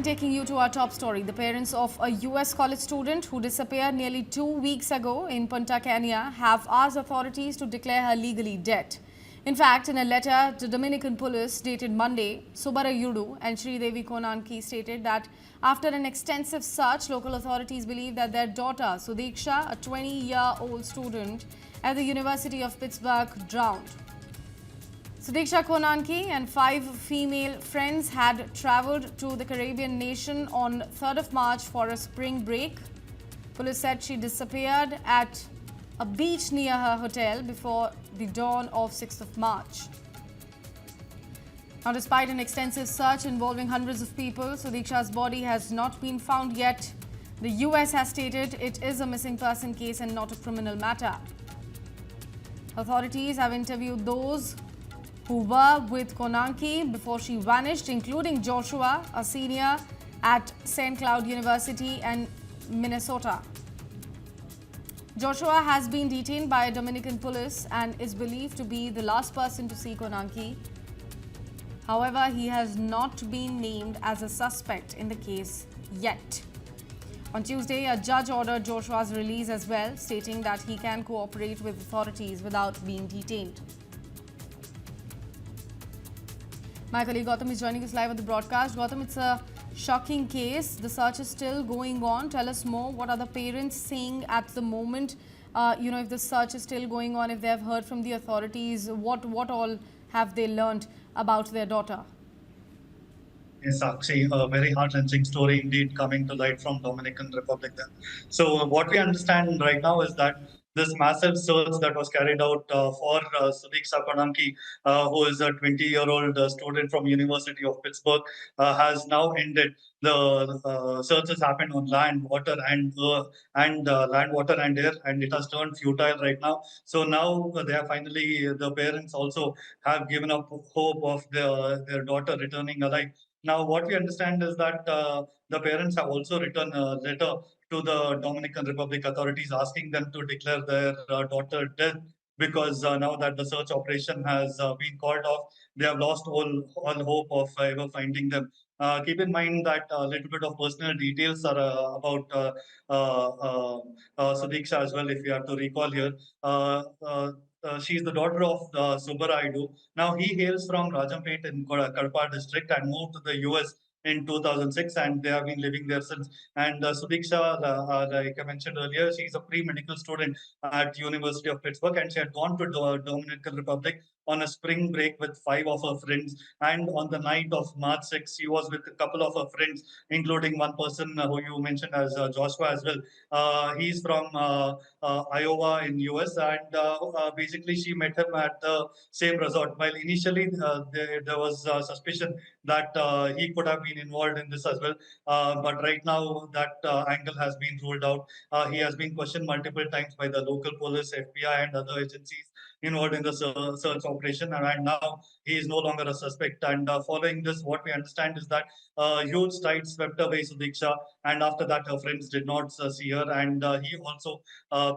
News9 taking you to our top story. The parents of a US college student who disappeared nearly 2 weeks ago in Punta Cana have asked authorities to declare her legally dead. In fact, in a letter to Dominican police dated Monday, Sudiksha and Devi Konanki stated that after an extensive search, local authorities believe that their daughter, Sudiksha, a 20-year-old student at the University of Pittsburgh, drowned. Sudiksha Konanki and 5 female friends had travelled to the Caribbean nation on 3rd of March for a spring break. Police said she disappeared at a beach near her hotel before the dawn of 6th of March. Now, despite an extensive search involving hundreds of people, Sudiksha's body has not been found yet. The US has stated it is a missing person case and not a criminal matter. Authorities have interviewed those who were with Konanki before she vanished, including Joshua, a senior at St. Cloud University in Minnesota. Joshua has been detained by Dominican police and is believed to be the last person to see Konanki. However, he has not been named as a suspect in the case yet. On Tuesday, a judge ordered Joshua's release as well, stating that he can cooperate with authorities without being detained. My colleague Gautam is joining us live on the broadcast. Gautam, it's a shocking case. The search is still going on. Tell us more. What are the parents saying at the moment? If the search is still going on, if they have heard from the authorities, what all have they learned about their daughter? Yes, actually, a very heart-wrenching story indeed coming to light from Dominican Republic there. So what we understand right now is that this massive search that was carried out for Sudiksha Konanki, who is a 20-year-old student from University of Pittsburgh, has now ended. The searches happened on land, water, and land, water, and air, and it has turned futile right now. So now they are finally, the parents also have given up hope of their daughter returning alive. Now, what we understand is that the parents have also written a letter to the Dominican Republic authorities asking them to declare their daughter dead because now that the search operation has been called off, they have lost all hope of ever finding them. Keep in mind that a little bit of personal details are about Sudiksha as well, if you have to recall here. She is the daughter of Subaraidu. Now, he hails from Rajampet in Kadapa district and moved to the US in 2006, and they have been living there since. And Sudiksha, like I mentioned earlier, she is a pre-medical student at University of Pittsburgh, and she had gone to Dominican Republic on a spring break with 5 of her friends. And on the night of March 6, she was with a couple of her friends, including one person who you mentioned as Joshua as well. He's from Iowa in US, and basically she met him at the same resort. While initially there was suspicion that he could have been involved in this as well, but right now that angle has been ruled out. He has been questioned multiple times by the local police, FBI, and other agencies involved in the search operation, and now he is no longer a suspect. And following this, what we understand is that huge tide swept away Sudiksha, and after that, her friends did not see her, and he also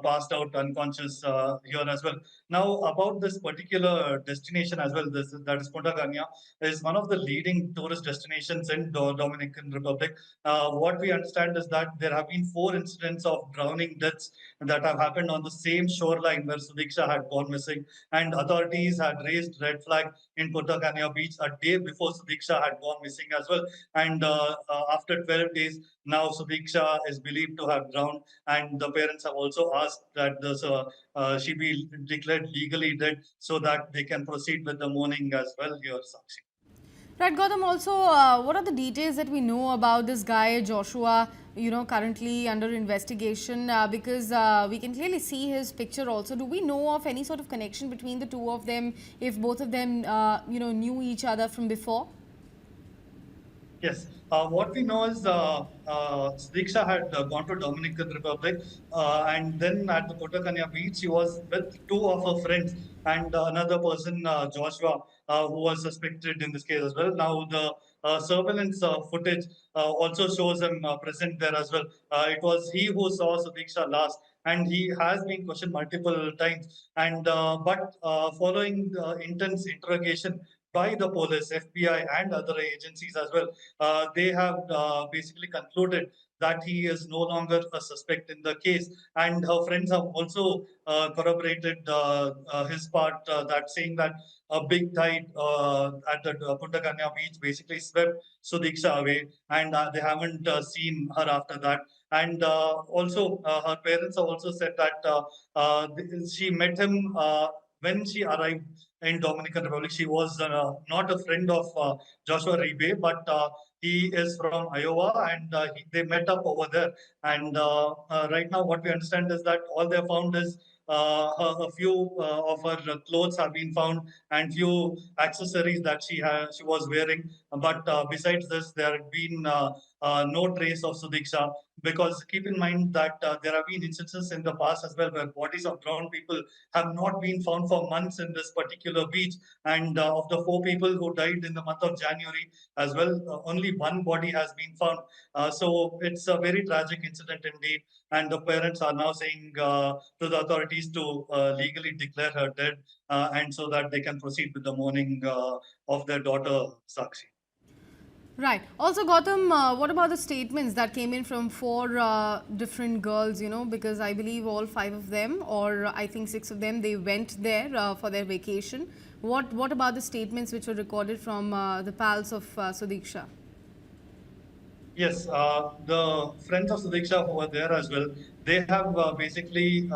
passed out unconscious here as well. Now, about this particular destination as well, that is Punta Cana, is one of the leading tourist destinations in Dominican Republic. What we understand is that there have been 4 incidents of drowning deaths that have happened on the same shoreline where Sudiksha had gone missing, and authorities had raised red flag in Punta Cana beach a day before Sudiksha had gone missing as well. And after 12 days, now Sudiksha is believed to have drowned, and the parents have also asked that she be declared legally dead so that they can proceed with the mourning as well here, Sakshi. Right, Gautam, also, what are the details that we know about this guy, Joshua, currently under investigation? Because we can clearly see his picture also. Do we know of any sort of connection between the two of them, if both of them, knew each other from before? Yes. What we know is Sudiksha had gone to Dominican Republic, and then at the Punta Cana beach, she was with 2 of her friends and another person, Joshua, who was suspected in this case as well. Now, the surveillance footage also shows him present there as well. It was he who saw Sudiksha last, and he has been questioned multiple times. And but following the intense interrogation, by the police, FBI, and other agencies as well. They have basically concluded that he is no longer a suspect in the case. And her friends have also corroborated his part, that saying that a big tide at the Punta Cana beach basically swept Sudiksha away, and they haven't seen her after that. And also, her parents have also said that she met him when she arrived in Dominican Republic. She was not a friend of Joshua Ribe, but he is from Iowa, and they met up over there. And right now, what we understand is that all they found is a few of her clothes have been found, and few accessories that she was wearing. But besides this, there have been no trace of Sudiksha. Because keep in mind that there have been instances in the past as well where bodies of drowned people have not been found for months in this particular beach. And of the 4 people who died in the month of January as well, only one body has been found. So it's a very tragic incident indeed. And the parents are now saying to the authorities to legally declare her dead, and so that they can proceed with the mourning of their daughter, Sakshi. Right. Also, Gautam, what about the statements that came in from four different girls, because I believe all five of them, or I think six of them, they went there for their vacation. What about the statements which were recorded from the pals of Sudiksha? Yes, the friends of Sudiksha who were there as well, they have basically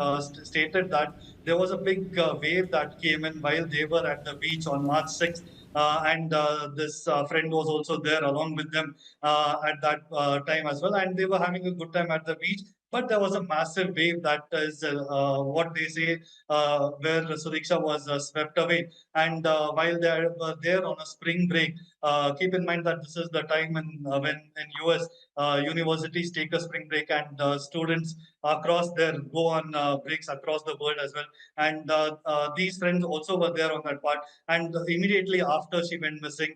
stated that there was a big wave that came in while they were at the beach on March 6th. And this friend was also there along with them at that time as well. And they were having a good time at the beach. But there was a massive wave that is what they say, where Sudiksha was swept away. And while they were there on a spring break, keep in mind that this is the time when in US universities take a spring break, and students across there go on breaks across the world as well. And these friends also were there on that part. And immediately after she went missing,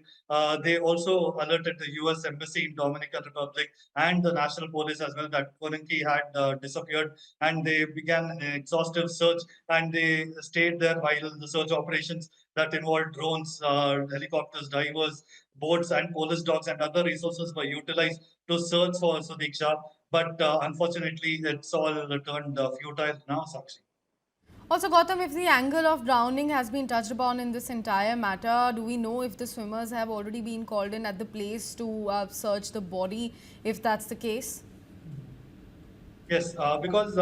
they also alerted the US Embassy in Dominican Republic and the National Police as well that Konanki had disappeared. And they began an exhaustive search, and they stayed there while the search operations that involved drones, helicopters, divers, boats, and police dogs and other resources were utilized to search for Sudiksha. But unfortunately, it's all turned futile now, Sakshi. Also, Gautam, if the angle of drowning has been touched upon in this entire matter, do we know if the swimmers have already been called in at the place to search the body, if that's the case? Yes, because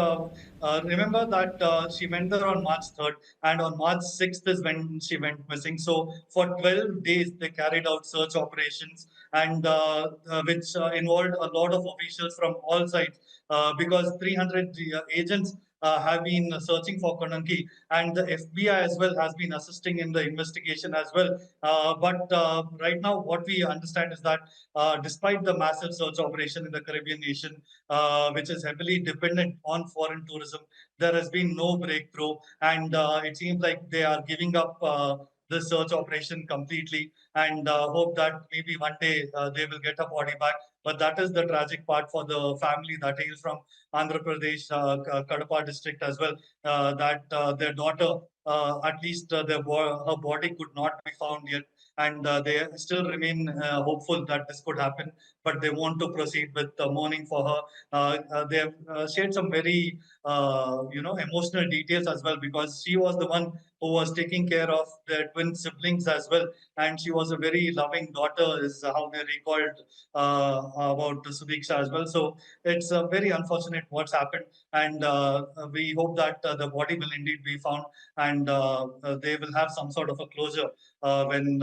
remember that she went there on March 3rd, and on March 6th is when she went missing. So for 12 days, they carried out search operations, and which involved a lot of officials from all sides, because 300 agents have been searching for Konanki, and the FBI as well has been assisting in the investigation as well. But right now, what we understand is that despite the massive search operation in the Caribbean nation, which is heavily dependent on foreign tourism, there has been no breakthrough, and it seems like they are giving up the search operation completely, and hope that maybe one day they will get a body back. But that is the tragic part for the family that hails from Andhra Pradesh, Kadapa district as well, that their daughter, at least her body could not be found yet, and they still remain hopeful that this could happen, but they want to proceed with mourning for her. They have shared some very emotional details as well, because she was the one who was taking care of their twin siblings as well, and she was a very loving daughter, is how they recalled about Sudiksha as well. So it's very unfortunate what's happened, and we hope that the body will indeed be found, and they will have some sort of a closure when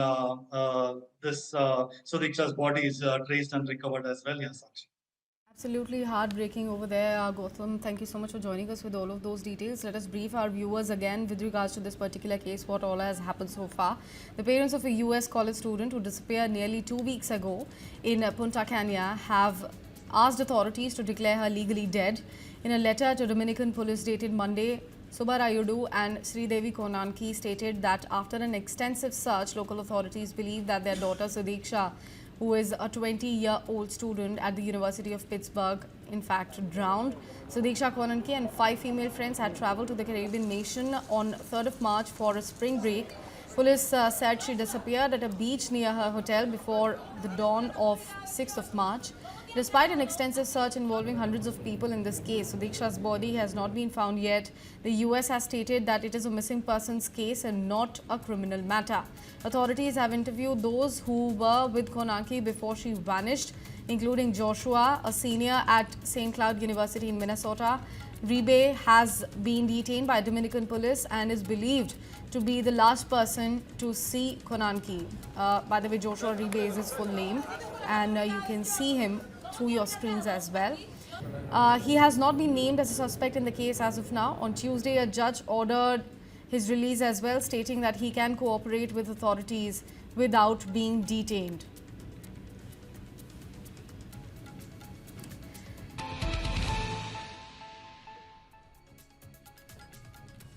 this Sudiksha's body is traced and recovered as well. Yes, Sakshi. Absolutely heartbreaking over there, Gautam. Thank you so much for joining us with all of those details. Let us brief our viewers again with regards to this particular case, what all has happened so far. The parents of a US college student who disappeared nearly 2 weeks ago in Punta Cana have asked authorities to declare her legally dead. In a letter to Dominican police dated Monday, Subarayudu and Sridevi Konanki stated that after an extensive search, local authorities believe that their daughter Sudiksha, who is a 20-year-old student at the University of Pittsburgh, in fact drowned. Sudiksha Konanki and 5 female friends had traveled to the Caribbean nation on 3rd of March for a spring break. Police said she disappeared at a beach near her hotel before the dawn of 6th of March. Despite an extensive search involving hundreds of people in this case, Sudiksha's body has not been found yet. The US has stated that it is a missing persons case and not a criminal matter. Authorities have interviewed those who were with Konanki before she vanished, including Joshua, a senior at St. Cloud University in Minnesota. Ribe has been detained by Dominican police and is believed to be the last person to see Konanki. By the way, Joshua Ribe is his full name, and you can see him through your screens as well. He has not been named as a suspect in the case as of now. On Tuesday, a judge ordered his release as well, stating that he can cooperate with authorities without being detained.